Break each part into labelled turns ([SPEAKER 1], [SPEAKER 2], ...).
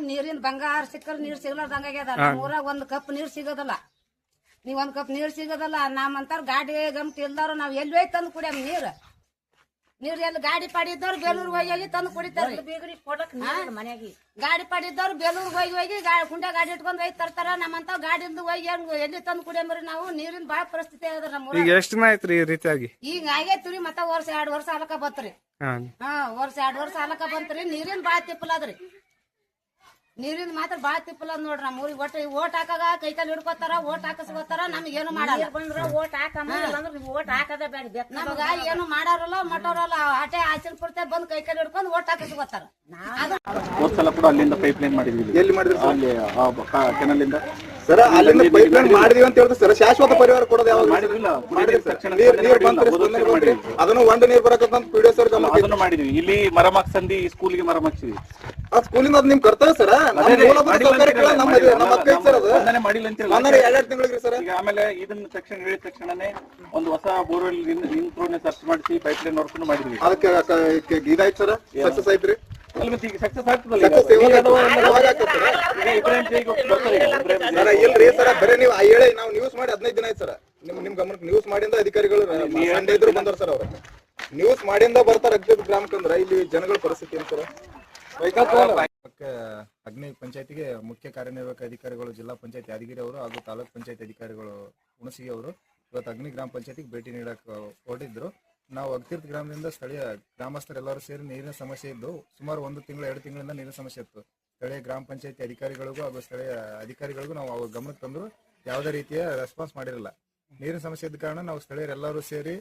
[SPEAKER 1] ನೀರಿನ ಬಂಗಾರ ಸಿಕ್ಕರ್ ನೀರ್ ಸಿಗ್ಲಾರ್ದಂಗಾಗ್ಯದ ಊರಾಗ ಒಂದ್ ಕಪ್ ನೀರ್ ಸಿಗೋದಲ್ಲ. ನೀವ್ ಒಂದ್ ಕಪ್ ನೀರ್ ಸಿಗೋದಲ್ಲ. ನಮ್ಮಂತಾರ ಗಾಡಿ ಗಮತಿ ಇಲ್ದವ್ರು ನಾವ್ ಎಲ್ಲಿ ಹೋಗಿ ತಂದು ಕುಡಿಯಮ್ ನೀರ್ ಎಲ್ಲಿ ಗಾಡಿ ಪಾಡಿ ಇದ್ದವ್ರು ಬೇಲೂರ್ ಹೋಗಿ ತಂದು ಕುಡಿತಾರ. ಗಾಡಿ ಪಾಡಿ ಇದ್ದವ್ರು ಬೇಲೂರ್ ಹೋಗಿ ಕುಂಡೆ ಗಾಡಿ ಇಟ್ಕೊಂಡ್ ಹೋಗಿ ತರ್ತಾರ. ನಮ್ಮಂತ ಗಾಡಿ ಇಲ್ದು ಹೋಗಿ ಎಲ್ಲಿ ತಂದು ಕುಡಿಯಮ್ರಿ ನಾವು. ನೀರಿನ ಬಾಳ ಪರಿಸ್ಥಿತಿ ಅದ ನಮ್ಮ
[SPEAKER 2] ಈಗ ಎಷ್ಟು ದಿನ ಆಯ್ತ್ರಿ ಈ ರೀತಿಯಾಗಿ?
[SPEAKER 1] ಈಗ ಆಗೈತ್ರಿ. ಮತ್ತ ವರ್ಷ 2 ವರ್ಷ ಆಲಕ ಬತ್ರಿ. ವರ್ಷ 2 ವರ್ಷ ಆಲಕ ಬಂತ್ರಿ. ನೀರಿನ ಬಾಳ ತಿಪ್ಪಲ ಅದ್ರಿ. ನೀರಿನ ಮಾತ್ರ ಬಾಳ ತಿಪ್ಪಲ ಅದ್ ನೋಡ್ರಿ. ನಮ್ಮ ಊರಿಗೆ ಒಟ್ಟು ಓಟ್ ಹಾಕಾಗ ಕೈ ಕಾಲು ಹಿಡ್ಕೋತಾರ, ಓಟ್ ಹಾಕಸ್ಕೋತಾರ. ನಮ್ಗೆ ಏನು ಮಾಡಲ್ಲ. ಓಟ್ ಹಾಕದ ಬೇಡ. ನಮಗ ಏನು ಮಾಡಾರಲ್ಲ ಮಟೋರಲ್ಲ. ಆಟೆ ಆಚೆ ಕೊಡ್ತೇ ಬಂದ್ ಕೈ ಕಾಲು ಹಿಡ್ಕೊಂಡು ಓಟ್ ಹಾಕಸ್ಕೋತಾರ.
[SPEAKER 3] ಹೋದ್ಸಲ ಕೂಡ ಅಲ್ಲಿಂದ ಪೈಪ್ ಲೈನ್ ಮಾಡಿದ್ವಿ. ಎಲ್ಲಿ ಮಾಡಿದ್ರಿ? ಅಲ್ಲಿ ಕೆನಲ್ ಇಂದ
[SPEAKER 4] ಸರ್. ಅಲ್ಲಿಂದ ಪೈಪ್ ಲೈನ್ ಮಾಡಿದೀವಿ ಅಂತ ಹೇಳಿದ್ರೆ ಸರ್ ಶಾಶ್ವತ ಪರಿಹಾರ ಕೊಡೋದು ಯಾವಾಗ
[SPEAKER 3] ಮಾಡಿದ್ವಿಲ್ಲ.
[SPEAKER 4] ಅದನ್ನು ಒಂದ್ ನೀರ್ ಬರಕಂತ ಪಿಡಿಒ ಸರ್
[SPEAKER 3] ಅದನ್ನು ಮಾಡಿದ್ವಿ. ಇಲ್ಲಿ ಮರಮಾಕ್ಸಂದಿ ಸ್ಕೂಲ್ಗೆ ಮರಮಾಕ್ಸಿದ್ವಿ.
[SPEAKER 4] ಆ ಸ್ಕೂಲಿಂದ ಅದ್ ನಿಮ್ ಕರ್ತವ್ಯ ಸರ್.
[SPEAKER 3] ಈಗ ಆಮೇಲೆ ಇದನ್ನ ತಕ್ಷಣ ಹೇಳಿದ ತಕ್ಷಣನೇ ಒಂದು ಹೊಸ ಬೋರ್ವೆಲ್ ಇಂಪ್ರೂವ್ನೆಸ್ ಸರ್ಚ್ ಮಾಡಿಸಿ ಪೈಪ್ ಲೈನ್ ನೋಡ್ಕೊಂಡು ಮಾಡಿದ್ವಿ.
[SPEAKER 4] ಅದಕ್ಕೆ ಇದಾಯ್ತು ಸರ್, ಸಕ್ಸಸ್ ಆಯ್ತ್ರಿ.
[SPEAKER 3] ಈಗ ಸಕ್ಸಸ್ ಆಗ್ತದಲ್ಲ.
[SPEAKER 4] ಇಲ್ರಿ ಸರ್, ಬರೀ ನೀವು ಹೇಳಿ ನಾವು ನ್ಯೂಸ್ ಮಾಡಿ 15 ದಿನ ಆಯ್ತು ಸರ್. ನಿಮ್ ಗಮನಕ್ಕೆ ನ್ಯೂಸ್ ಮಾಡಿಂದ ಅಧಿಕಾರಿಗಳು ಸಂಡೇ ಇದ್ರು ಬಂದವ್ರ ಸರ್. ಅವ್ರ ನ್ಯೂಸ್ ಮಾಡಿಂದ ಬರ್ತಾರ ಗ್ರಾಮಕ್ಕಂದ್ರ ಇಲ್ಲಿ ಜನಗಳ ಪರಿಸ್ಥಿತಿ ಏನ್ ಸರ್?
[SPEAKER 5] ಅಗ್ನಿ ಪಂಚಾಯತಿಗೆ ಮುಖ್ಯ ಕಾರ್ಯನಿರ್ವಾಹಕ ಅಧಿಕಾರಿಗಳು ಜಿಲ್ಲಾ ಪಂಚಾಯತ್ ಯಾದಗಿರಿ ಅವರು ಹಾಗೂ ತಾಲೂಕ್ ಪಂಚಾಯತ್ ಅಧಿಕಾರಿಗಳು ಹುಣಸಿಗೆ ಅವರು ಇವತ್ತು ಅಗ್ನಿ ಗ್ರಾಮ ಪಂಚಾಯತಿಗೆ ಭೇಟಿ ನೀಡಕ್ಕೆ ಹೊರಟಿದ್ರು. ನಾವು ಅಗ್ತಿರ್ತ್ ಗ್ರಾಮದಿಂದ ಸ್ಥಳೀಯ ಗ್ರಾಮಸ್ಥರೆಲ್ಲರೂ ಸೇರಿ ನೀರಿನ ಸಮಸ್ಯೆ ಇದ್ದು ಸುಮಾರು 1 ತಿಂಗಳು 2 ತಿಂಗಳಿಂದ ನೀರಿನ ಸಮಸ್ಯೆ ಇತ್ತು. ಸ್ಥಳೀಯ ಗ್ರಾಮ ಪಂಚಾಯತಿ ಅಧಿಕಾರಿಗಳಿಗೂ ಹಾಗೂ ಸ್ಥಳೀಯ ಅಧಿಕಾರಿಗಳಿಗೂ ನಾವು ಅವ್ರ ಗಮನಕ್ಕೆ ತಂದ್ರು ಯಾವುದೇ ರೀತಿಯ ರೆಸ್ಪಾನ್ಸ್ ಮಾಡಿರಲಿಲ್ಲ. ನೀರಿನ ಸಮಸ್ಯೆ ಇದ್ದ ಕಾರಣ ನಾವು ಸ್ಥಳೀಯರೆಲ್ಲರೂ ಸೇರಿ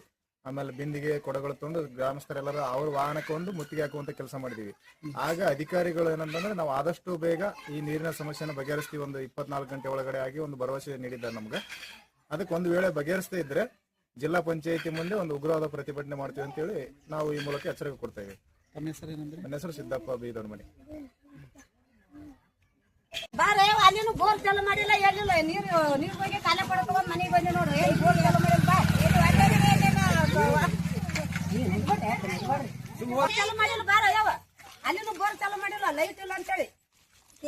[SPEAKER 5] ಆಮೇಲೆ ಬಿಂದಿಗೆ ಕೊಡಗಳು ತಂದು ಗ್ರಾಮಸ್ಥರೆಲ್ಲರೂ ಅವ್ರ ವಾಹನಕ್ಕೆ ಒಂದು ಮುತ್ತಿಗೆ ಹಾಕುವಂತ ಕೆಲಸ ಮಾಡಿದೀವಿ. ಆಗ ಅಧಿಕಾರಿಗಳು ಏನಂತಂದ್ರೆ ನಾವು ಆದಷ್ಟು ಬೇಗ ಈ ನೀರಿನ ಸಮಸ್ಯೆನ ಬಗೆಹರಿಸ್ತೀವಿ, ಒಂದು 24 ಗಂಟೆ ಒಳಗಡೆ ಆಗಿ ಒಂದು ಭರವಸೆ ನೀಡಿದ್ದಾರೆ ನಮ್ಗೆ. ಅದಕ್ಕೆ ಒಂದು ವೇಳೆ ಬಗೆಹರಿಸದೇ ಇದ್ರೆ ಜಿಲ್ಲಾ ಪಂಚಾಯತಿ ಮುಂದೆ ಒಂದು ಉಗ್ರವಾದ ಪ್ರತಿಭಟನೆ ಮಾಡ್ತೀವಿ ಅಂತೇಳಿ ನಾವು ಈ ಮೂಲಕ ಎಚ್ಚರಿಕೆ ಕೊಡ್ತಾ ಇದ್ದೀವಿ. ನನ್ನ ಹೆಸರು ಸಿದ್ದಪ್ಪ ಬಿ ದೊಡ್ಡಮನಿ.
[SPEAKER 1] ಬಾರೆ ಅಲ್ಲಿನೂ ಬೋರ್ ಚಾಲು ಮಾಡಿಲ್ಲ, ಎಲ್ಲಿಲ್ಲ ನೀರು ಹೋಗಿ ಕಾಲ ಕೊಡಕ ಮನೆಗೆ ಬಂದಿ ನೋಡ್ರಿ. ಬೋರ್ ಚಾಲು ಮಾಡಿಲ್ಲ ಚಾಲು ಮಾಡಿಲ್ಲ. ಬಾರ ಯಾವ ಅಲ್ಲಿನೂ ಬೋರ್ ಚಾಲು ಮಾಡಿಲ್ಲ, ಲೈಟ್ ಇಲ್ಲ ಅಂತೇಳಿ.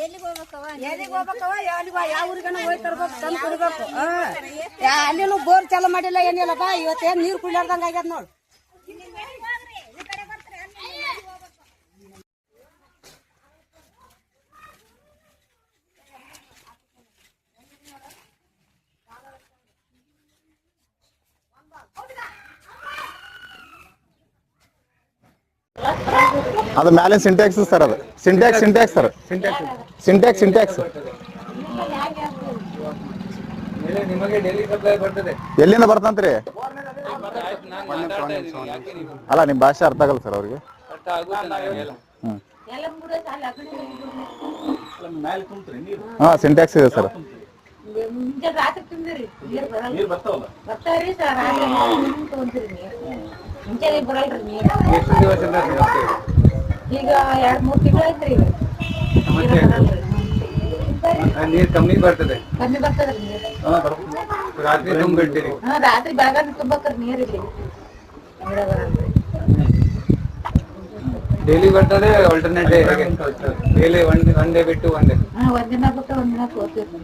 [SPEAKER 1] ಎಲ್ಲಿಗೆ ಹೋಗ್ಬೇಕವ ಯಾವ ಊರಿಗನ ಹೋಗಿ ತರ್ಬೇಕು, ತಂದು ಕೊಡ್ಬೇಕು. ಅಲ್ಲಿನೂ ಬೋರ್ ಚಾಲು ಮಾಡಿಲ್ಲ, ಏನಿಲ್ಲಪ್ಪ. ಇವತ್ತೇನ್ ನೀರು ಕುಡಿಲಾರ್ದಂಗ ಆಗ್ಯದ ನೋಡ್.
[SPEAKER 4] ಅದು ಮ್ಯಾಲಿನ ಸಿಂಟ್ಯಾಕ್ಸ್ ಸರ್. ಅದು ಸಿಂಟ್ಯಾಕ್ಸ್ ಸರ್. ಸಿಂಟ್ಯಾಕ್ಸ್ ಎಲ್ಲಿಂದ ಬರ್ತಂತ್ರಿ? ಅಲ್ಲ ನಿಮ್ ಭಾಷೆ ಅರ್ಥ ಆಗಲ್ಲ ಸರ್ ಅವ್ರಿಗೆ. ಹಾ ಸಿಂಟ್ಯಾಕ್ಸ್ ಇದೆ ಸರ್.
[SPEAKER 1] ಈಗ 2-3 ತಿಂಗಳು ಐತ್ರಿ.
[SPEAKER 6] ನೀರ್ ಕಮ್ಮಿ ಬರ್ತದೆ.
[SPEAKER 1] ರಾತ್ರಿ ತುಂಬಿಡ್ತೀರಿ? ರಾತ್ರಿ ಬೆಳಗಾನ ತುಂಬಕ್ರಿ ನೀರ್ ಇಲ್ಲಿ.
[SPEAKER 6] ಡೈಲಿ ಬರ್ತದೆ, ಆಲ್ಟರ್ನೇಟ್ ಡೈಲಿ ಒನ್ ಡೇ ಬಿಟ್ಟು ಒನ್ ಡೇ.
[SPEAKER 1] ಒಂದಿನ ಬಿಟ್ಟು ಒಂದಿನ ತೋರ್ತೀವಿ.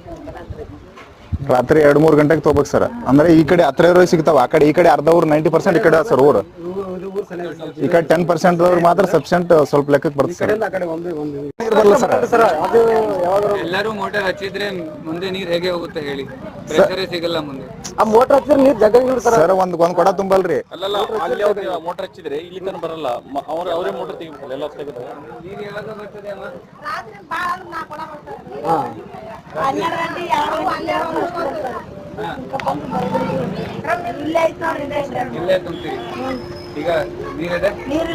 [SPEAKER 4] ರಾತ್ರಿ 2-3 ಗಂಟೆಗೆ ತಗೋಬೇಕು ಸರ್. ಅಂದ್ರೆ ಈ ಕಡೆ ಹತ್ರ ಇರೋ ಸಿಗ್ತಾವ, ಆ ಕಡೆ ಈ ಕಡೆ ಅರ್ಧ ಊರು 90% ಈ ಕಡೆ ಸರ್ ಊರು. ಈ ಕಡೆ 10% ಮಾತ್ರ ಸಫಿಶಿಯಂಟ್ ಸ್ವಲ್ಪ ಲೆಕ್ಕಕ್ಕೆ ಬರ್ತದೆ.
[SPEAKER 6] ಎಲ್ಲರೂ ಮೋಟರ್ ಹಚ್ಚಿದ್ರೆ ಮುಂದೆ ನೀರ್ ಹೇಗೆ ಹೋಗುತ್ತೆ ಹೇಳಿ? ಪ್ರೆಷರೇ ಸಿಗಲ್ಲ ಮುಂದೆ.
[SPEAKER 4] ಆ ಮೋಟರ್ ಹಚ್ಚಿದ್ರೆ ನೀರ್ ಜಗ್ಗ ಸರ್. ಒಂದ್ ಕೊಡ ತುಂಬಲ್ರಿ.
[SPEAKER 3] ಅಲ್ಲಲ್ಲ, ಅಲ್ಲಿ ಮೋಟರ್ ಹಚ್ಚಿದ್ರೆ ಇಲ್ಲಿ ತನಕ ಬರಲ್ಲ. ಅವರೇ ಮೋಟರ್ ತೆಗಿಬೇಕು. ಎಲ್ಲ ತೆಗಿತಾರೆ.
[SPEAKER 6] ನೀರ್ ಯಾವಾಗ ಬರ್ತದೆ ಅಮ್ಮ? ಇಲ್ಲೇ ತುಂಬ್ತೀರಿ. ಈಗ ನೀರಿದೆ?
[SPEAKER 1] ನೀರೇ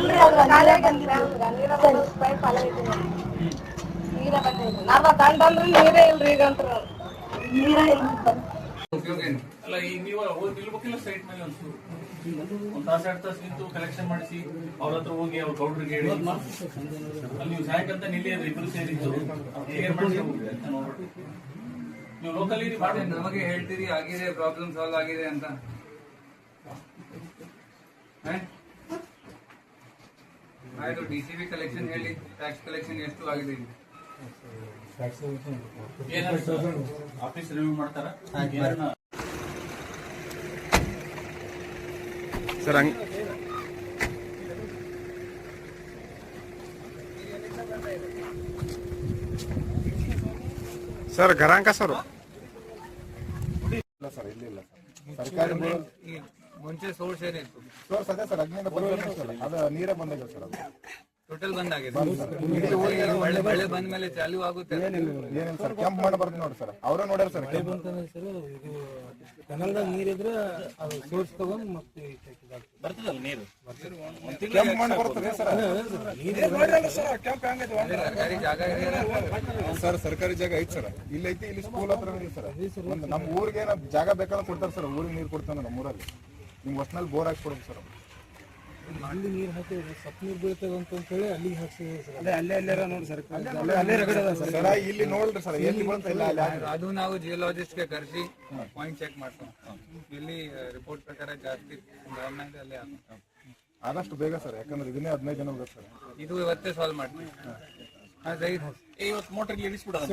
[SPEAKER 1] ಇಲ್ರಿ ಈಗ ಅಂತ.
[SPEAKER 3] ಅಲ್ಲ, ಈಗ ನೀವು ನಿಲ್ಬೇಕಿಲ್ಲ ಸೈಟ್ ಮೇಲೆ ಒಂದು ತಾಸು 2 ತಾಸು ನಿಂತು ಕಲೆಕ್ಷನ್ ಮಾಡಿಸಿ ಅವ್ರ ಹತ್ರ ಹೋಗಿ ಅವ್ರ ಕೌಂಟ್ರಿಗೆ ಹೇಳಿ ಅಲ್ಲಿ ನೀವು ಸಾಯಂಕಾಲ ನಿಲ್ಲಿ ಇಬ್ಬರು ಸೇರಿದ್ದು ನೀವು ಲೋಕಲ್ ಮಾಡಿ
[SPEAKER 6] ನಮಗೆ ಹೇಳ್ತೀರಿ ಆಗಿದೆ, ಪ್ರಾಬ್ಲಮ್ ಸಾಲ್ವ್ ಆಗಿದೆ ಅಂತ. ಆಯ್ತು, DCB ಕಲೆಕ್ಷನ್ ಹೇಳಿ, ಟ್ಯಾಕ್ಸ್ ಕಲೆಕ್ಷನ್ ಎಷ್ಟು ಆಗಿದೆ ಈಗ?
[SPEAKER 3] ಆಫೀಸ್ ರಿವ್ಯೂ ಮಾಡ್ತಾರ
[SPEAKER 4] ಸರ್ ಹಂಗ್ ಸರ್ ಗರಾಂಕ ಸರ್
[SPEAKER 5] ಇಲ್ಲ ಸರ್ ಇಲ್ಲಿ ಇಲ್ಲ ಸರ್ ಸರ್ಕಾರಿ
[SPEAKER 6] ಈ ಮುಂಚೆ ಸೋರ್ಸ್ ಏನಿತ್ತು?
[SPEAKER 5] ಸೋರ್ಸ್ ಅದೇ ಸರ್ ಅಗ್ನಿಯಿಂದ ಬರೋದು ಸರ್ ಅದು ನೀರೇ ಬಂದಿದೆ ಸರ್ ಅದು
[SPEAKER 6] ಟೋಟಲ್ ಬಂದ್ ಆಗಿದೆ. ಮಳೆ ಬಂದ ಮೇಲೆ ಚಾಲು ಆಗುತ್ತೆ.
[SPEAKER 5] ಏನಿಲ್ಲ ಸರ್ ಕೆಂಪು ಮಣ್ಣು ಬರ್ತದೆ ನೋಡಿ ಸರ್ ಅವರೇ ನೋಡ್ಯಾರ ಸರ್
[SPEAKER 2] ಕನಲ್ದಾಗ ನೀರಿದ್ರೆ ಅದು ಸೋರ್ಸ್ ತಗೊಂಡ್ ಮತ್ತೆ
[SPEAKER 3] ಬರ್ತದಲ್ಲ ನೀರು
[SPEAKER 5] ಕೆಂಪು ಮಣ್ಣು ಬರ್ತದೆ ಸರ್
[SPEAKER 6] ಸರ್ಕಾರಿ ಜಾಗ ಇದೆಯಲ್ಲ?
[SPEAKER 5] ಸರ್ ಸರ್ಕಾರಿ ಜಾಗ ಐತಿ ಸರ್ ಇಲ್ಲಿ ಐತಿ ಇಲ್ಲಿ ಸ್ಕೂಲ್ ಹತ್ರ ಇದೆ ಸರ್ ಒಂದು ನಮ್ಮ ಊರಿಗೆ ಏನೋ ಜಾಗ ಬೇಕಾದ್ರೆ ಕೊಡ್ತಾರೆ ಸರ್ ಊರಿಗೆ ನೀರು ಕೊಡ್ತಾನೆ ನಮ್ಮ ಊರಲ್ಲಿ ನಿಮ್ಗೆ ಒಟ್ಟಿನಲ್ಲಿ ಬೋರ್ ಹಾಕಿ ಕೊಡ್ಬೇಕು ಸರ್
[SPEAKER 2] ಅಲ್ಲಿ ನೀರು ಹಾಕಿದ್ರೆ ಸಪ್ ನೀರು ಬೀಳ್ತದೆ ಅಂತ ಹೇಳಿ ಅಲ್ಲಿಗೆ ಹಾಕ್ಸಿದ್ರೆ ಸರ್ ಅಲ್ಲೇ ನೋಡಿ ಸರ್ ಅಲ್ಲೇ ರಗಡ
[SPEAKER 5] ಸರ್ ಇಲ್ಲಿ ನೋಡ್ರಿ ಸರ್ ಎಲ್ಲಿ ಬೀಳ್ತಾ ಇಲ್ಲ ಅಲ್ಲಿ
[SPEAKER 6] ಅದು ನಾವು ಜಿಯೋಲಾಜಿಸ್ಟ್ ಗೆ ಕರೆಸಿ ಪಾಯಿಂಟ್ ಚೆಕ್ ಮಾಡ್ತೀವಿ. ಇಲ್ಲಿ ರಿಪೋರ್ಟ್ ಪ್ರಕಾರ ಜಾಸ್ತಿ ಗಮನ ಇದೆ, ಅಲ್ಲೇ ಹಾಕ್ತೀವಿ.
[SPEAKER 5] ಆದಷ್ಟು ಬೇಗ ಸರ್ ಯಾಕಂದ್ರೆ ಇದನ್ನೇ 15 ಜನ ಹೋಗುತ್ತೆ ಸರ್
[SPEAKER 6] ಇದು ಇವತ್ತೇ ಸಾಲ್ವ್ ಮಾಡ್ತೀವಿ.
[SPEAKER 3] ಇವತ್ತು ಮೋಟರ್ ಇಳಿಸ್ಬಿಡೋದು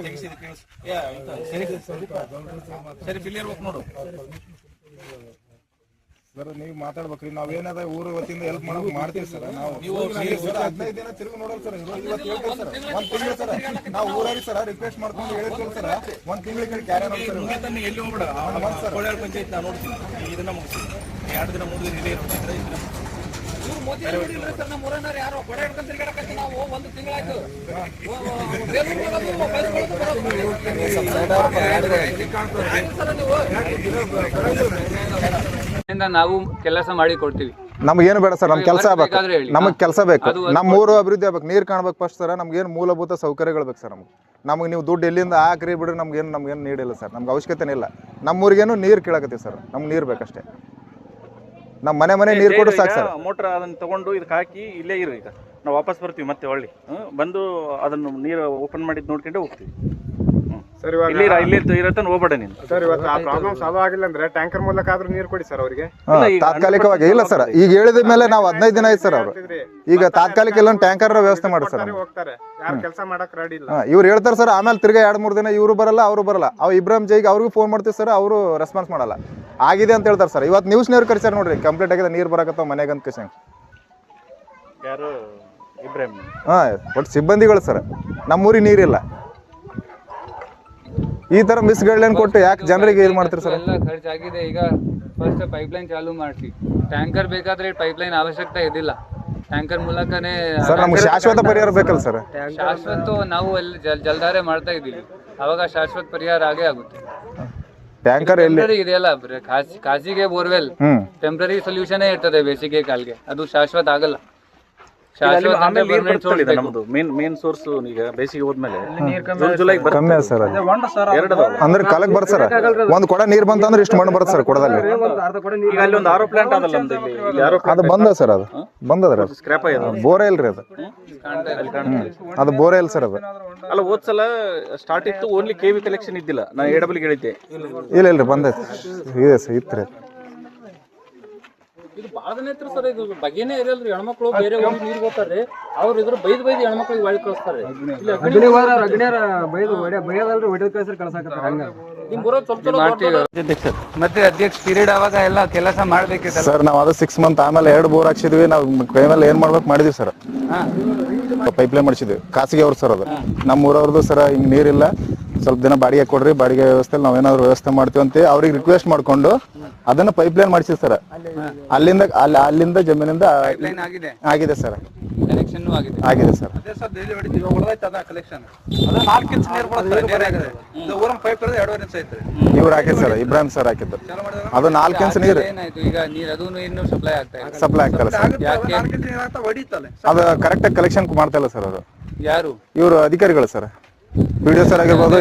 [SPEAKER 3] ಸರಿ ಫಿಲಿಯರ್ ಹೋಗಿ ನೋಡು
[SPEAKER 5] ಸರ್ ನೀವು ಮಾತಾಡ್ಬೇಕ್ರಿ ನಾವೇನಾದ ಊರು ವತಿಯಿಂದ ಹೆಲ್ಪ್ ಮಾಡೋದು ಮಾಡ್ತೀವಿ ಸರ್ ನಾವು 15 ದಿನ ತಿರುಗಿ ನೋಡೋಲ್ಲ ಸರ್ ಇವತ್ತು ಹೇಳ್ತೀವಿ ಸರ್ ಒಂದ್ ತಿಂಗಳು ಸರ್ ನಾವು ಊರಾಗಿ ಸರ್ ರಿಕ್ವೆಸ್ಟ್ ಮಾಡ್ಕೊಂಡು ಹೇಳಿರ್ತೀವಿ ಸರ್ ಒಂದ್ ತಿಂಗಳಿಗೆ ಕ್ಯಾರಿ
[SPEAKER 3] ತನ್ನಿ ಎಲ್ಲಿ ಹೋಗ್ಬೇಡ ಕೋಲಾರ ಪಂಚಾಯತ್ ನಾನು ನೋಡ್ತೀನಿ ಇದನ್ನ ಮುಗಿಸಿ 2 ದಿನ 3 ದಿನ ಇಲ್ಲೇ ಇರ್ತಿದ್ರೆ
[SPEAKER 6] ಸರ್ ನಮ್ಮ ಊರನ್ನವ್ರು ಯಾರೋ ಕೊಡೆ ಹಿಡ್ಕೊಂಡು ತಿರ್ಗಾಡಕತ್ತಿ ನಾವು 1 ತಿಂಗಳಾಯ್ತು. ನಾವು ಕೆಲಸ ಮಾಡಿ ಕೊಡ್ತೀವಿ.
[SPEAKER 4] ನಮ್ಗೇನು ಬೇಡ ಸರ್, ನಮ್ ಕೆಲಸ ಆಗ್ಬೇಕು,
[SPEAKER 6] ಬೇಕಾದ್ರೆ ಹೇಳಿ.
[SPEAKER 4] ನಮಗ್ ಕೆಲಸ ಬೇಕು, ನಮ್ಮ ಊರು ಅಭಿವೃದ್ಧಿ ಆಗ್ಬೇಕು, ನೀರ್ ಕಾಣ್ಬೇಕು ಫಸ್ಟ್ ಸರ್. ನಮ್ಗೇನು ಮೂಲಭೂತ ಸೌಕರ್ಯಗಳು ಬೇಕು ಸರ್. ನಮಗೆ ನೀವು ದುಡ್ಡು ಎಲ್ಲಿಂದ ಹಾಕ್ರಿ ಬಿಡ್ರಿ, ನಮ್ಗೇನು ನೀಡಿಲ್ಲ ಸರ್, ನಮ್ಗೆ ಅವಶ್ಯಕತೆ ಇಲ್ಲ. ನಮ್ಮೂರಿಗೇನು ನೀರು ಕೇಳಕತ್ತೀವಿ ಸರ್, ನಮ್ಗೆ ನೀರು ಬೇಕಷ್ಟೇ. ನಮ್ಮ ಮನೆ ನೀರು ಕೊಡು ಸಾಕು ಸರ್.
[SPEAKER 3] ಮೋಟರ್ ಅದನ್ನ ತಗೊಂಡು ಇದಕ್ಕೆ ಹಾಕಿ ಇಲ್ಲೇ ಇರು. ಈಗ ನಾವು ವಾಪಸ್ ಬರ್ತೀವಿ ಮತ್ತೆ ಹೊಳ್ಳಿ ಬಂದು ಅದನ್ನು ನೀರು ಓಪನ್ ಮಾಡಿದ್ ನೋಡ್ಕೊಂಡೆ ಹೋಗ್ತೀವಿ.
[SPEAKER 5] ಸರ್
[SPEAKER 3] ಇಲ್ಲಿ ಇರತ್ತ ಹೋಗ್ಬೇಡ ನೀನು.
[SPEAKER 5] ಸರ್ ಇವತ್ತು ಆ ಪ್ರಾಬ್ಲಮ್ ಸಾಲ್ವ್ ಆಗಿಲ್ಲ ಅಂದ್ರೆ ಟ್ಯಾಂಕರ್ ಮೂಲಕ ಆದ್ರೂ ನೀರು ಕೊಡಿ ಸರ್ ಅವರಿಗೆ
[SPEAKER 4] ತಾತ್ಕಾಲಿಕವಾಗಿ. ಇಲ್ಲ ಸರ್, ಈಗ ಹೇಳಿದ ಮೇಲೆ ನಾವು 15 ದಿನ ಆಯ್ತು ಸರ್. ಅವರು ಈಗ ತಾತ್ಕಾಲಿಕ ಇಲ್ಲೊಂದು ಟ್ಯಾಂಕರ್ ವ್ಯವಸ್ಥೆ ಮಾಡಿ ಸರ್.
[SPEAKER 5] ಹೋಗ್ತಾರೆ, ಯಾರು ಕೆಲಸ ಮಾಡಕ್ ರೆಡಿ ಇಲ್ಲ.
[SPEAKER 4] ಇವ್ರು ಹೇಳ್ತಾರೆ ಸರ್, ಆಮೇಲೆ ತಿರ್ಗಾ 2-3 ದಿನ ಇವರು ಬರಲ್ಲ, ಅವರು ಬರಲ್ಲ. ಇಬ್ರಾಹಿಂ ಜೈಗೆ ಅವ್ರಿಗೂ ಫೋನ್ ಮಾಡ್ತೀವಿ ಸರ್, ಅವರು ರೆಸ್ಪಾನ್ಸ್ ಮಾಡಲ್ಲ. ಆಗಿದೆ ಅಂತ ಹೇಳ್ತಾರೆ ಸರ್. ಇವತ್ತು ನ್ಯೂಸ್ನವ್ರು ಕರ್ಸ್ಯಾರ ನೋಡ್ರಿ, ಕಂಪ್ಲೀಟ್ ಆಗಿದೆ, ನೀರು ಬರಕತ್ತಾವ ಮನೆಗೆ ಅಂತ ಕಷ್ಟ.
[SPEAKER 3] ಯಾರು ಇಬ್ರಾಹಿಂ?
[SPEAKER 4] ಒಟ್ಟು ಸಿಬ್ಬಂದಿಗಳು ಸರ್. ನಮ್ಮೂರಿಗೆ ನೀರಿಲ್ಲ. ಈ ತರ ಮಿಸ್ ಗೈಡ್ಲೈನ್ ಕೊಟ್ಟು ಯಾಕೆ ಜನರಿಗೆ ಇದು ಮಾಡ್ತೀರಿ ಸರ್?
[SPEAKER 6] ಎಲ್ಲ ಖರ್ಚಾಗಿದೆ. ಈಗ ಫಸ್ಟ್ ಪೈಪ್ಲೈನ್ ಚಾಲೂ ಮಾಡಿಸಿ. ಟ್ಯಾಂಕರ್ ಬೇಕಾದ್ರೆ ಪೈಪ್ಲೈನ್ ಅವಶ್ಯಕತೆ ಇದಿಲ್ಲ, ಟ್ಯಾಂಕರ್ ಮೂಲಕನೇ
[SPEAKER 4] ಸರ್. ನಮ್ಗೆ ಶಾಶ್ವತ ಪರಿಹಾರ ಬೇಕಲ್ಲ ಸರ್.
[SPEAKER 6] ಶಾಶ್ವತ ನಾವು ಅಲ್ಲಿ ಜಲ್ದಾರೆ ಮಾಡ್ತಾ ಇದ್ದೀವಿ, ಅವಾಗ ಶಾಶ್ವತ ಪರಿಹಾರ ಆಗೇ ಆಗುತ್ತೆ.
[SPEAKER 4] ಟ್ಯಾಂಕರ್ ಎಲ್ಲಿ
[SPEAKER 6] ಇದೆಯಲ್ಲ ಖಾಸಿಗೆ ಬೋರ್ವೆಲ್ ಟೆಂಪ್ರರಿ ಸೊಲ್ಯೂಷನ್ ಇರ್ತದೆ ಬೇಸಿಗೆ ಕಾಲ್ಗೆ, ಅದು ಶಾಶ್ವತ ಆಗಲ್ಲ.
[SPEAKER 3] ನಮ್ದು ಮೇನ್ ಸೋರ್ಸ್ ಈಗ ಬೇಸಿಗೆ ಹೋದ್ಮೇಲೆ ಜುಲೈ
[SPEAKER 4] ಕಮ್ಮಿ ಅದ ಸರ್. ಅಂದ್ರೆ ಕಾಲಕ್ಕೆ ಬರುತ್ತೆ ಸರ್. ಒಂದ್ ಕೊಡ ನೀರ್ ಬಂತಂದ್ರೆ ಇಷ್ಟು ಮಣ್ಣು ಬರುತ್ತೆ ಸರ್ ಕೊಡದಲ್ಲಿ.
[SPEAKER 3] ಈಗ ಅಲ್ಲಿ ಒಂದು ಆರೋ ಪ್ಲಾಂಟ್ ಅದಲ್ಲ ನಮ್ದು,
[SPEAKER 4] ಅದು ಬಂದ ಸರ್, ಅದು ಬಂದದ್ರಿ. ಅದು
[SPEAKER 3] ಸ್ಕ್ರಾಪ್ ಆಗಿದೆ,
[SPEAKER 4] ಬೋರೇ ಇಲ್ರಿ ಅದು. ಅದು ಬೋರೇ ಇಲ್ಲ ಸರ್ ಅದು.
[SPEAKER 3] ಅಲ್ಲ ಹೋದ್ಸಲ ಸ್ಟಾರ್ಟ್ ಇತ್ತು, ಓನ್ಲಿ KV ಕಲೆಕ್ಷನ್ ಇದ್ದಿಲ್ಲ. ನಾನು AW ಹೇಳಿದ್ದೆ.
[SPEAKER 4] ಇಲ್ರಿ ಬಂದೈತಿ, ಇದೆ ಸರ್, ಇತ್ತು.
[SPEAKER 7] ಇದು ಭಾಳ ದಿನ ಐತ್ರಿ ಸರ್. ಇದು ಬಗೆನೇ ಇರಲ್ರಿ. ಹೆಣ್ಮಕ್ಳು ಬೇರೆ ಊರಿಗೆ ನೀರು ಹೋಗ್ತಾರೆ, ಅವ್ರು ಇದ್ರ ಬೈದ್ ಹೆಣ್ಮಕ್ಳಿಗೆ ಒಳಗೆ ಕಳಿಸ್ತಾರೆ.
[SPEAKER 2] ಬೈಯದಲ್ರಿ ಹೊಡೆದ ಕಳ್ಸರ್ ಕಳ್ಸಾಕತ್ತಾರ. ಹಂಗ
[SPEAKER 7] ನಿಮ್ ಊರಾಗ ಸ್ವಲ್ಪ
[SPEAKER 6] ಮತ್ತೆ ಅಧ್ಯಕ್ಷ ಪೀರಿಯಡ್ ಅವಾಗ ಎಲ್ಲ ಕೆಲಸ ಮಾಡ್ಬೇಕಿತ್ತು
[SPEAKER 4] ಸರ್. ನಾವು ಅದು 6 ಮಂತ್ ಆಮೇಲೆ 2 ಬೋರ್ ಹಾಕ್ಸಿದ್ವಿ. ನಾವು ಕೈ ಮೇಲೆ ಏನ್ ಮಾಡ್ಬೇಕು ಮಾಡಿದ್ವಿ ಸರ್. ಪೈಪ್ಲೈನ್ ಮಾಡಿಸಿದ್ವಿ, ಖಾಸಗಿ ಅವ್ರು ಸರ್. ಅದು ನಮ್ಮ ಊರವ್ರದ್ದು ಸರ್. ಹಿಂಗ್ ನೀರಿಲ್ಲ, ಸ್ವಲ್ಪ ದಿನ ಬಾಡಿಗೆ ಕೊಡ್ರಿ, ಬಾಡಿಗೆ ವ್ಯವಸ್ಥೆ ನಾವೇನಾದ್ರು ವ್ಯವಸ್ಥೆ ಮಾಡ್ತೀವಿ ಅಂತ ಅವ್ರಿಗೆ ರಿಕ್ವೆಸ್ಟ್ ಮಾಡ್ಕೊಂಡು ಅದನ್ನ ಪೈಪ್ಲೈನ್ ಮಾಡಿಸಿದ್ ಸರ್. ಅಲ್ಲಿಂದ ಜಮೀನಿಂದ ಆಗಿದೆ ಸರ್, ಆಗಿದೆ ಸರ್. ಇವ್ರು ಹಾಕಿದ್ ಸರ್, ಇಬ್ರಾಹಿಂ ಸರ್ ಹಾಕಿದ್ದು. ಅದು 4 ಇಂಚ್ ನೀರು ಸಪ್ಲೈ ಆಗ್ತಲ್ಲ ಸರ್. ಅದು ಕರೆಕ್ಟ್ ಆಗಿ ಕಲೆಕ್ಷನ್ ಮಾಡ್ತಾ ಇಲ್ಲ ಸರ್. ಅದು
[SPEAKER 6] ಯಾರು?
[SPEAKER 4] ಇವರು ಅಧಿಕಾರಿಗಳು ಸರ್, PDO ಸರ್ ಆಗಿರ್ಬೋದು.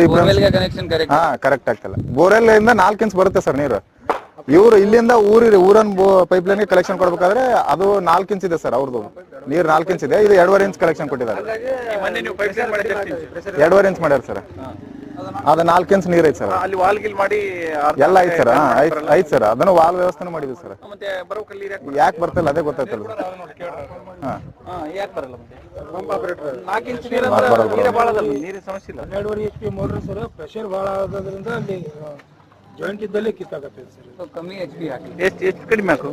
[SPEAKER 4] ಹಾ, ಕರೆಕ್ಟ್ ಆಗ್ತಲ್ಲ. ಬೋರ್ವೆಲ್ ಇಂದ 4 ಇಂಚ್ ಬರುತ್ತೆ ಸರ್ ನೀರು. ಇವ್ರು ಇಲ್ಲಿಂದ ಊರನ್ ಪೈಪ್ಲೈನ್ ಗೆ ಕಲೆಕ್ಷನ್ ಕೊಡ್ಬೇಕಾದ್ರೆ ಅದು 4 ಇಂಚ್ ಇದೆ ಸರ್. ಅವ್ರದ್ದು ನೀರು 4 ಇಂಚ್ ಇದೆ, ಇದು 2.5 ಇಂಚ್ ಕಲೆಕ್ಷನ್ ಕೊಟ್ಟಿದ್ದಾರೆ. 2.5 ಇಂಚ್ ಮಾಡ್ಯಾರ ಸರ್. ಅದ 4 ಇಂಚ್ ನೀರ್ ಐತಿ ಸರ್.
[SPEAKER 3] ಅಲ್ಲಿ ವಾಲ್ ಗಿಲ್ ಮಾಡಿ
[SPEAKER 4] ಎಲ್ಲ ಐತಿ ಸರ್. ಐತಿ ಸರ್. ಅದನ್ನು ವಾಲ್ ವ್ಯವಸ್ಥೆ ಮಾಡಿದ್ವಿ ಸರ್.
[SPEAKER 3] ಮತ್ತೆ ಬರೋಕಲ್ಲಿ
[SPEAKER 4] ಯಾಕೆ ಬರ್ತಿಲ್ಲ ಅದೇ ಗೊತ್ತಾಗ್ತಿಲ್ಲ.
[SPEAKER 3] ಯಾಕೆ ಬರಲ್ಲ ಮತ್ತೆ 4 ಇಂಚ್ ನೀರು ನೀರಿನ ಸಮಸ್ಯೆ ಇಲ್ಲ.
[SPEAKER 2] 12 HP ಮೋಟರ್ ಸರ್. ಪ್ರೆಷರ್ ಭಾಳ ಆಗೋದ್ರಿಂದ ಅಲ್ಲಿ ಜಾಯಿಂಟ್ ಇದ್ದಲ್ಲೇ ಕಿತ್ತಾಗತ್ತೆ ಸರ್.
[SPEAKER 6] ಕಮ್ಮಿ HP ಹಾಕಿ.
[SPEAKER 3] ಎಷ್ಟು ಕಡಿಮೆ ಹಾಕು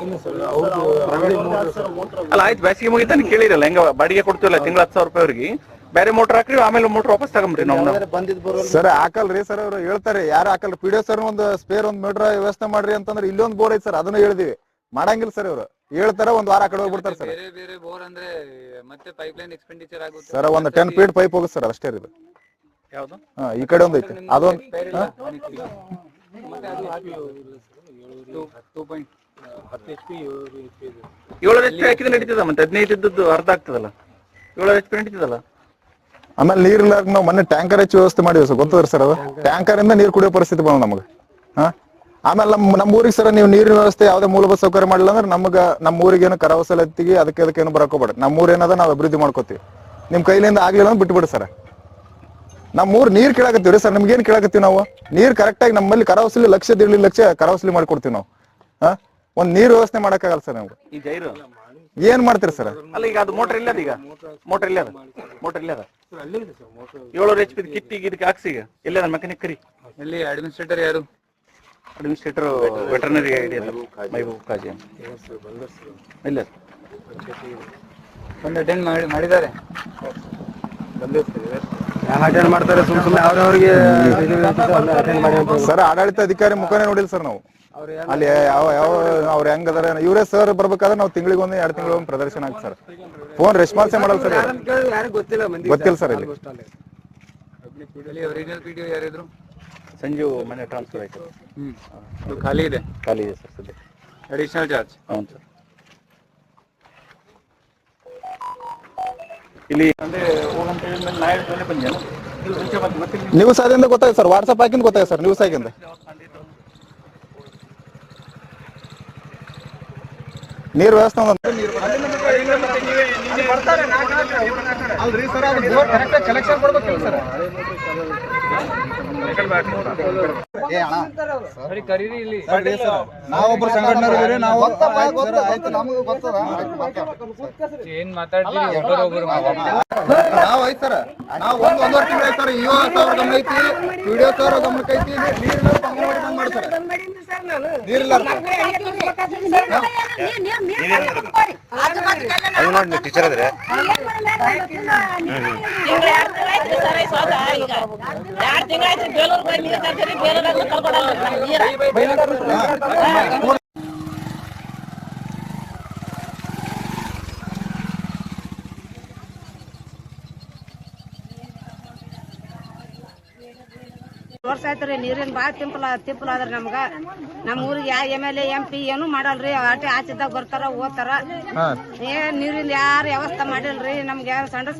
[SPEAKER 2] ಇಲ್ಲ ಸರ್ ಅವ್ರದ್ದು
[SPEAKER 3] ಅಲ್ಲ ಆಯ್ತು ಬೇಸಿಗೆ ಮುಗಿತಾನೆ ಕೇಳಿರಲ್ಲ ಹೆಂಗ ಬಾಡಿಗೆ ಕೊಡ್ತೀವಲ್ಲ ತಿಂಗಳ 10,000 ರೂಪಾಯಿ ಅವ್ರಿಗೆ ಬೇರೆ ಮೋಟರ್ ಹಾಕ್ರಿ ಆಮೇಲೆ ಮೋಟರ್ ವಾಪಸ್ ತಗೊಂಬ್ರಿ ನಾವು
[SPEAKER 4] ಸರ್. ಹಾಕಲ್ರಿ ಸರ್ ಅವ್ರು ಹೇಳ್ತಾರೆ ಯಾರು ಹಾಕಲ್ರಿ. PDO ಸರ್ ಒಂದು ಸ್ಪೇರ್ ಒಂದು ಮೀಟರ್ ವ್ಯವಸ್ಥೆ ಮಾಡ್ರಿ ಅಂತಂದ್ರೆ ಇಲ್ಲೊಂದು ಬೋರ್ ಐತಿ ಸರ್. ಅದನ್ನ ಹೇಳಿದಿವಿ ಮಾಡಂಗಿಲ್ಲ ಸರ್. ಇವರು ಹೇಳ್ತಾರ ಒಂದ್ ವಾರ ಆ ಕಡೆ ಹೋಗ್ಬಿಡ್ತಾರೆ ಸರ್.
[SPEAKER 6] ಬೇರೆ ಬೇರೆ ಬೋರ್ ಅಂದ್ರೆ ಮತ್ತೆ ಪೈಪ್ಲೈನ್ ಎಕ್ಸ್ಪೆಂಡಿಚರ್ ಆಗುತ್ತೆ
[SPEAKER 4] ಸರ್. ಒಂದು 10 ಫೀಟ್ ಪೈಪ್ ಹೋಗುತ್ತೆ ಸರ್ ಅಷ್ಟೇ ಇದು.
[SPEAKER 3] ಯಾವ್ದು
[SPEAKER 4] ಈ ಕಡೆ ಒಂದು ಐತಿ ಅದೊಂದು
[SPEAKER 6] ಮತ್ತೆ ಅದು 2.10
[SPEAKER 2] HP
[SPEAKER 3] 7 HP ಹಾಕಿದ್ರೆ ನಡೀತದ ಮತ್ತೆ 15 ಇದ್ದದ್ದು ಅರ್ಧ ಆಗ್ತದಲ್ಲ 7 HP ನಡೀತದಲ್ಲ.
[SPEAKER 4] ಆಮೇಲೆ ನೀರ್ ಇಲ್ಲ ನಾವು ಮೊನ್ನೆ ಟ್ಯಾಂಕರ್ ಹೆಚ್ಚು ವ್ಯವಸ್ಥೆ ಮಾಡಿವಿ ಸರ್. ಗೊತ್ತದ್ರಿ ಸರ್ ಅದು. ಟ್ಯಾಂಕರ್ ಇಂದ ನೀರು ಕುಡಿಯೋ ಪರಿಸ್ಥಿತಿ ಬಂದ ನಮಗೆ. ಆಮೇಲೆ ನಮ್ಮ ಊರಿಗೆ ಸರ್ ನೀವು ನೀರಿನ ವ್ಯವಸ್ಥೆ ಯಾವುದೇ ಮೂಲಭೂತ ಸೌಕರ್ಯ ಮಾಡಿಲ್ಲ ಅಂದ್ರೆ ನಮ್ಮ ಊರಿಗೇನು ಕರವಸಲತ್ತಿಗೆ ಅದಕ್ಕೇನು ಬರಕೋಬೇಡ. ನಮ್ಮ ಊರ್ ಏನದ ನಾವು ಅಭಿವೃದ್ಧಿ ಮಾಡ್ಕೋತೀವಿ. ನಿಮ್ ಕೈಲಿಂದ ಆಗ್ಲಿಲ್ಲ ಅಂದ್ರೆ ಬಿಟ್ಬಿಡಿ ಸರ್. ನಮ್ಮ ಊರ್ ನೀರ್ ಕೇಳಾಕತ್ತೀವಿ ಸರ್. ನಿಮ್ಗೇನ್ ಕೇಳಾಕತ್ತೀವಿ ನಾವು ನೀರ್ ಕರೆಕ್ಟ್ ಆಗಿ ನಮ್ಮಲ್ಲಿ ಕರವಸಲಿ 1.5 ಲಕ್ಷ ಕರವಸಲಿ ಮಾಡ್ಕೊಡ್ತೀವಿ ನಾವು. ಒಂದ್ ನೀರ್ ವ್ಯವಸ್ಥೆ ಮಾಡಕ್ಕಾಗಲ್ಲ ಸರ್ ನಮ್ಗೆ.
[SPEAKER 3] ಈ ಜೈರು
[SPEAKER 4] ಏನ್ ಮಾಡ್ತೀರಿ ಸರ್?
[SPEAKER 3] ಅಲ್ಲ ಈಗ ಅದು ಮೋಟರ್ ಇಲ್ಲದ ಈಗ ಮೋಟರ್ ಇಲ್ಲದ 7 HP ಕಿಟ್ಟಿಗೆ ಇದಕ್ಕೆ ಹಾಕ್ಸಿ ಈಗ ಎಲ್ಲ ಮೆಕ್ಯಾನಿಕ್ ಕರಿ.
[SPEAKER 6] ಇಲ್ಲಿ ಅಡ್ಮಿನಿಸ್ಟ್ರೇಟರ್ ಯಾರು?
[SPEAKER 3] ಅಡ್ಮಿನಿಸ್ಟ್ರೇಟರ್ ವೆಟರ್ನರಿ ಐಡಿಯಾ ಮೈಬೂಬ್ ಕಾಜಿ ಇಲ್ಲ
[SPEAKER 6] ಒಂದು ಅಟೆಂಡ್ ಮಾಡಿದ್ದಾರೆ.
[SPEAKER 2] ಅಟೆಂಡ್ ಮಾಡ್ತಾರೆ ಸುಮ್ಮನೆ ಅವ್ರವ್ರಿಗೆ
[SPEAKER 4] ಸರ್. ಆಡಳಿತ ಅಧಿಕಾರಿ ಮುಖನೇ ನೋಡಿಲ್ಲ ಸರ್ ನಾವು. ಅಲ್ಲಿ ಯಾವ ಅವ್ರು ಹೆಂಗ್ ಅದಾರ ಇವರೇ ಸರ್ ಬರ್ಬೇಕಾದ್ರೆ ನಾವು ತಿಂಗಳಿಗೆ 1-2 ತಿಂಗಳಿಗೆ ಪ್ರದರ್ಶನ ಆಗ್ತದೆ ಸರ್. ಫೋನ್ ರೆಸ್ಪಾನ್ಸೇ ಮಾಡಲ್ಲ ಸರ್. ಗೊತ್ತಿಲ್ಲ ಸರ್. ಇಲ್ಲಿ
[SPEAKER 6] ಒರಿಜಿನಲ್ PDO ಯಾರಿದ್ರು?
[SPEAKER 3] ಸಂಜು ಮನೆ ಟ್ರಾನ್ಸ್ಫರ್ ಆಯ್ತು.
[SPEAKER 6] ಇದು ಖಾಲಿ ಇದೆ
[SPEAKER 3] ಸರ್ ಸದ್ಯ.
[SPEAKER 6] Additional charge.
[SPEAKER 3] ಹೌದು ಸರ್. ಇಲ್ಲಿ ಅಂದ್ರೆ ಹೋಗಂತ ಹೇಳಿದ್ಮೇಲೆ ನಾ ಹೇಳ್ತೇನೆ ಬಂದೇನು
[SPEAKER 4] ನ್ಯೂಸ್ ಆಗಿಂದ ಗೊತ್ತಾಯ್ತು ಸರ್. ವಾಟ್ಸಪ್ ಹಾಕಿಂದ ಗೊತ್ತಾಯ್ತು ಸರ್. ನ್ಯೂಸ್ ಆಗಿಂದ ನೀರು ವ್ಯವಸ್ಥೆ
[SPEAKER 6] ಕರೀರಿ ಇಲ್ಲಿ.
[SPEAKER 5] ನಾವೊಬ್ರು ಸಂಘಟನೆ ನಾವು
[SPEAKER 6] ಏನ್ ಮಾತಾಡ್ತೀವಿ ಒಬ್ಬರೊಬ್ಬರು
[SPEAKER 5] ನಾವು ಐತ್ ಸರ್. ನಾವು 1-1.5 ತಿಂಗಳು ಐತ್ ಸರ್. ಇಒ ಸರ್ ಗಮನ ಐತಿ, PDO ಸರ್ ಗಮನಕ್ಕೆ ಐತಿ. ನೀರಿಲ್ಲ ಬಂದ್ ಮಾಡ್ತಾರೆ. ನೀರಿಲ್ಲ ಟೀಚರ್ ಅದ್ರೆ
[SPEAKER 1] ವರ್ಷ ಆಯ್ತ್ರಿ ನೀರಿನ ಬಾಳ ತಿಪ್ಪಲ ಅದ್ರಿ ನಮ್ಗ. ನಮ್ಮ ಊರಿಗೆ ಯಾವ MLA MP ಏನು ಮಾಡಲ್ರಿ. ಆಚೆದಾಗ ಬರ್ತಾರ ಹೋಗ್ತಾರ. ಏನ್ ನೀರಿನ ಯಾರು ವ್ಯವಸ್ಥೆ ಮಾಡಿಲ್ರಿ ನಮ್ಗೆ. ಸಂಡಸ್